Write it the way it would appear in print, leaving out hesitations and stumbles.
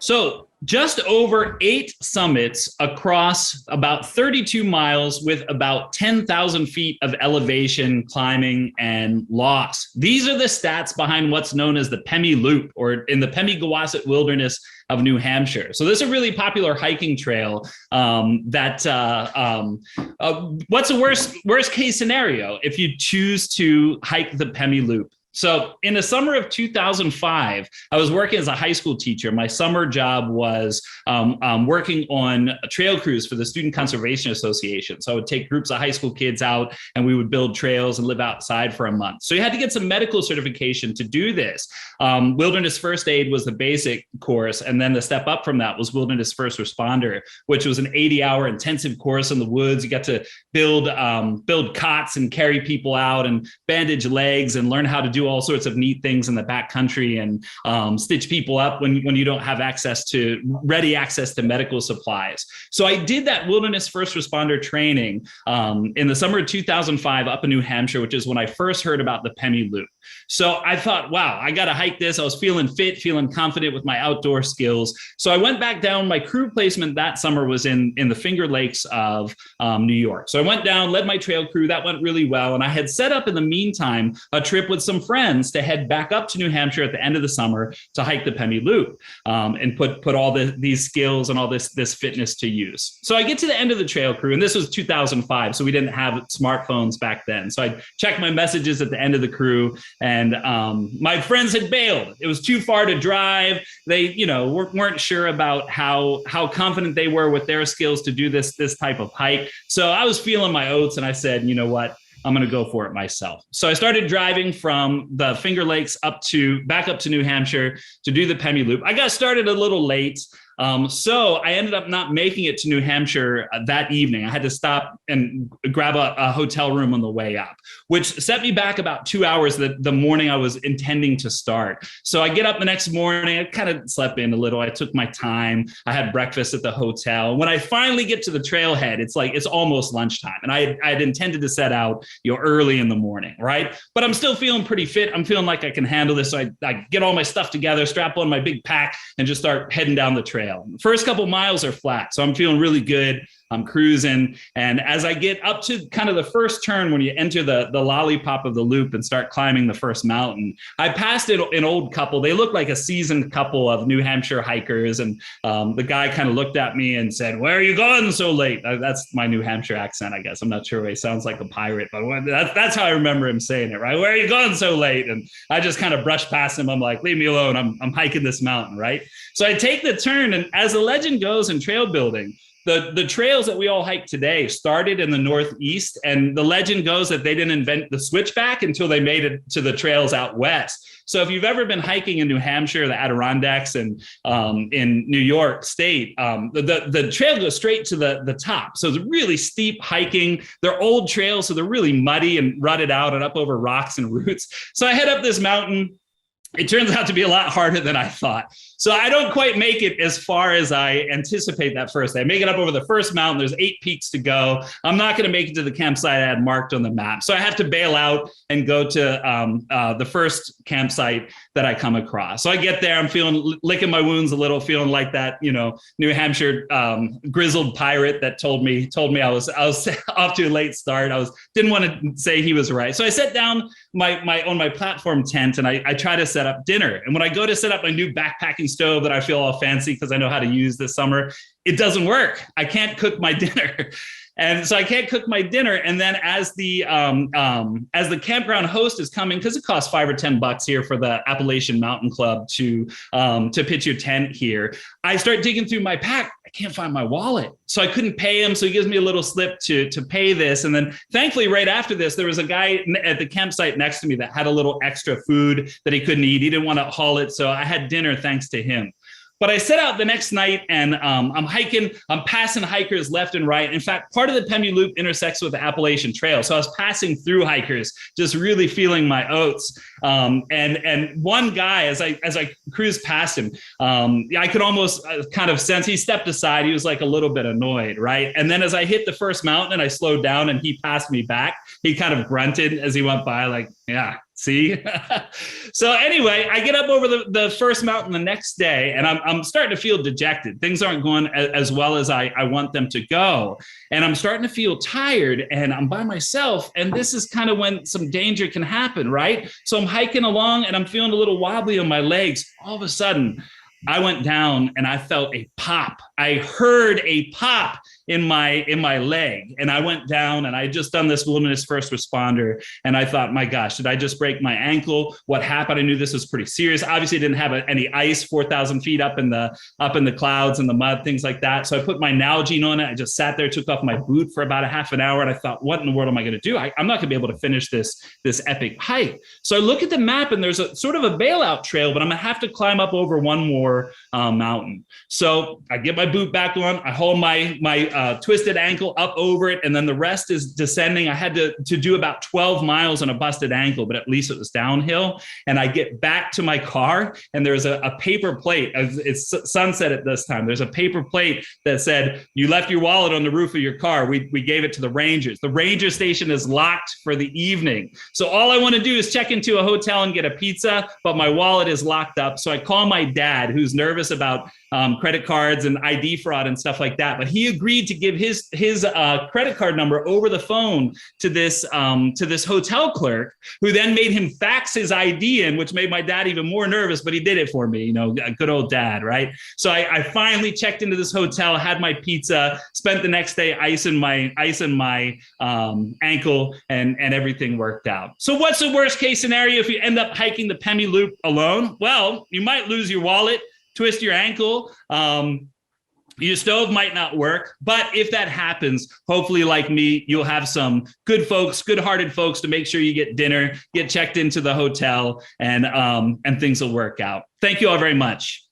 So just over 8 summits across about 32 miles with about 10,000 feet of elevation, climbing, and loss. These are the stats behind what's known as the Pemi Loop, or in the Pemigewasset Wilderness of New Hampshire. So this is a really popular hiking trail what's the worst case scenario if you choose to hike the Pemi Loop? So in the summer of 2005, I was working as a high school teacher. My summer job was working on a trail crews for the Student Conservation Association. So I would take groups of high school kids out and we would build trails and live outside for a month. So you had to get some medical certification to do this. Wilderness First Aid was the basic course. And then the step up from that was Wilderness First Responder, which was an 80-hour intensive course in the woods. You got to build cots and carry people out and bandage legs and learn how to do all sorts of neat things in the backcountry and stitch people up when you don't have ready access to medical supplies. So I did that Wilderness First Responder training in the summer of 2005 up in New Hampshire, which is when I first heard about the Pemi Loop. So I thought, wow, I got to hike this. I was feeling fit, feeling confident with my outdoor skills. So I went back down. My crew placement that summer was in the Finger Lakes of New York. So I went down, led my trail crew. That went really well. And I had set up in the meantime a trip with some friends to head back up to New Hampshire at the end of the summer to hike the Pemi Loop and put all these skills and all this fitness to use. So I get to the end of the trail crew, and this was 2005, so we didn't have smartphones back then. So I checked my messages at the end of the crew, and my friends had bailed. It was too far to drive. They, weren't sure about how confident they were with their skills to do this type of hike. So I was feeling my oats, and I said, you know what? I'm going to go for it myself. So I started driving from the Finger Lakes back up to New Hampshire to do the Pemi Loop. I got started a little late. So I ended up not making it to New Hampshire that evening. I had to stop and grab a hotel room on the way up, which set me back about 2 hours the morning I was intending to start. So I get up the next morning, I kind of slept in a little. I took my time. I had breakfast at the hotel. When I finally get to the trailhead, it's almost lunchtime. And I had intended to set out, early in the morning, right? But I'm still feeling pretty fit. I'm feeling like I can handle this. So I get all my stuff together, strap on my big pack, and just start heading down the trail. First couple miles are flat, so I'm feeling really good. I'm cruising. And as I get up to kind of the first turn, when you enter the lollipop of the loop and start climbing the first mountain, I passed an old couple. They looked like a seasoned couple of New Hampshire hikers. And the guy kind of looked at me and said, "Where are you going so late?" That's my New Hampshire accent, I guess. I'm not sure. He sounds like a pirate, but that's how I remember him saying it, right? "Where are you going so late?" And I just kind of brushed past him. I'm like, "Leave me alone. I'm hiking this mountain," right? So I take the turn, and as the legend goes in trail building, the trails that we all hike today started in the Northeast, and the legend goes that they didn't invent the switchback until they made it to the trails out west. So if you've ever been hiking in New Hampshire, the Adirondacks, and in New York State, the trail goes straight to the top. So it's really steep hiking. They're old trails, so they're really muddy and rutted out and up over rocks and roots. So I head up this mountain. It turns out to be a lot harder than I thought. So I don't quite make it as far as I anticipate that first day. I make it up over the first mountain. There's 8 peaks to go. I'm not going to make it to the campsite I had marked on the map. So I have to bail out and go to the first campsite that I come across. So I get there. I'm licking my wounds a little, feeling like that, New Hampshire grizzled pirate that told me I was off to a late start. Didn't want to say he was right. So I set down on my platform tent, and I try to set up dinner. And when I go to set up my new backpacking stove that I feel all fancy because I know how to use this summer, it doesn't work. I can't cook my dinner. And so I can't cook my dinner. And then as the campground host is coming, because it costs $5 or $10 here for the Appalachian Mountain Club to pitch your tent here, I start digging through my pack. I can't find my wallet. So I couldn't pay him. So he gives me a little slip to pay this. And then thankfully, right after this, there was a guy at the campsite next to me that had a little extra food that he couldn't eat. He didn't want to haul it. So I had dinner thanks to him. But I set out the next night, and I'm hiking. I'm passing hikers left and right. In fact, part of the Pemi Loop intersects with the Appalachian Trail. So I was passing through hikers, just really feeling my oats. And one guy, as I cruised past him, I could almost kind of sense he stepped aside. He was like a little bit annoyed, right? And then as I hit the first mountain and I slowed down and he passed me back, he kind of grunted as he went by, like, "Yeah, See? So anyway, I get up over the first mountain the next day, and I'm starting to feel dejected. Things aren't going as well as I want them to go. And I'm starting to feel tired, and I'm by myself. And this is kind of when some danger can happen, right? So I'm hiking along, and I'm feeling a little wobbly on my legs. All of a sudden, I went down and I felt a pop. I heard a pop in my leg, and I went down, and I had just done this wilderness first responder, and I thought, my gosh, did I just break my ankle? What happened? I knew this was pretty serious. Obviously, I didn't have any ice 4,000 feet up in the clouds and the mud, things like that. So I put my Nalgene on it. I just sat there, took off my boot for about a half an hour, and I thought, what in the world am I going to do? I'm not going to be able to finish this epic hike. So I look at the map, and there's a sort of a bailout trail, but I'm going to have to climb up over one more mountain. So I get my boot back on. I hold my twisted ankle up over it, and then the rest is descending. I had to do about 12 miles on a busted ankle, but at least it was downhill. And I get back to my car, and there's a paper plate. It's sunset at this time. There's a paper plate that said, "You left your wallet on the roof of your car. We gave it to the Rangers. The Ranger station is locked for the evening. So all I want to do is check into a hotel and get a pizza, but my wallet is locked up." So I call my dad, who's nervous about credit cards and ID fraud and stuff like that. But he agreed to give his credit card number over the phone to this hotel clerk, who then made him fax his ID in, which made my dad even more nervous. But he did it for me, a good old dad, right? So I finally checked into this hotel, had my pizza, spent the next day icing my ankle, and everything worked out. So what's the worst case scenario if you end up hiking the Pemi Loop alone? Well, you might lose your wallet, twist your ankle, your stove might not work. But if that happens, hopefully, like me, you'll have some good-hearted folks to make sure you get dinner, get checked into the hotel, and things will work out. Thank you all very much.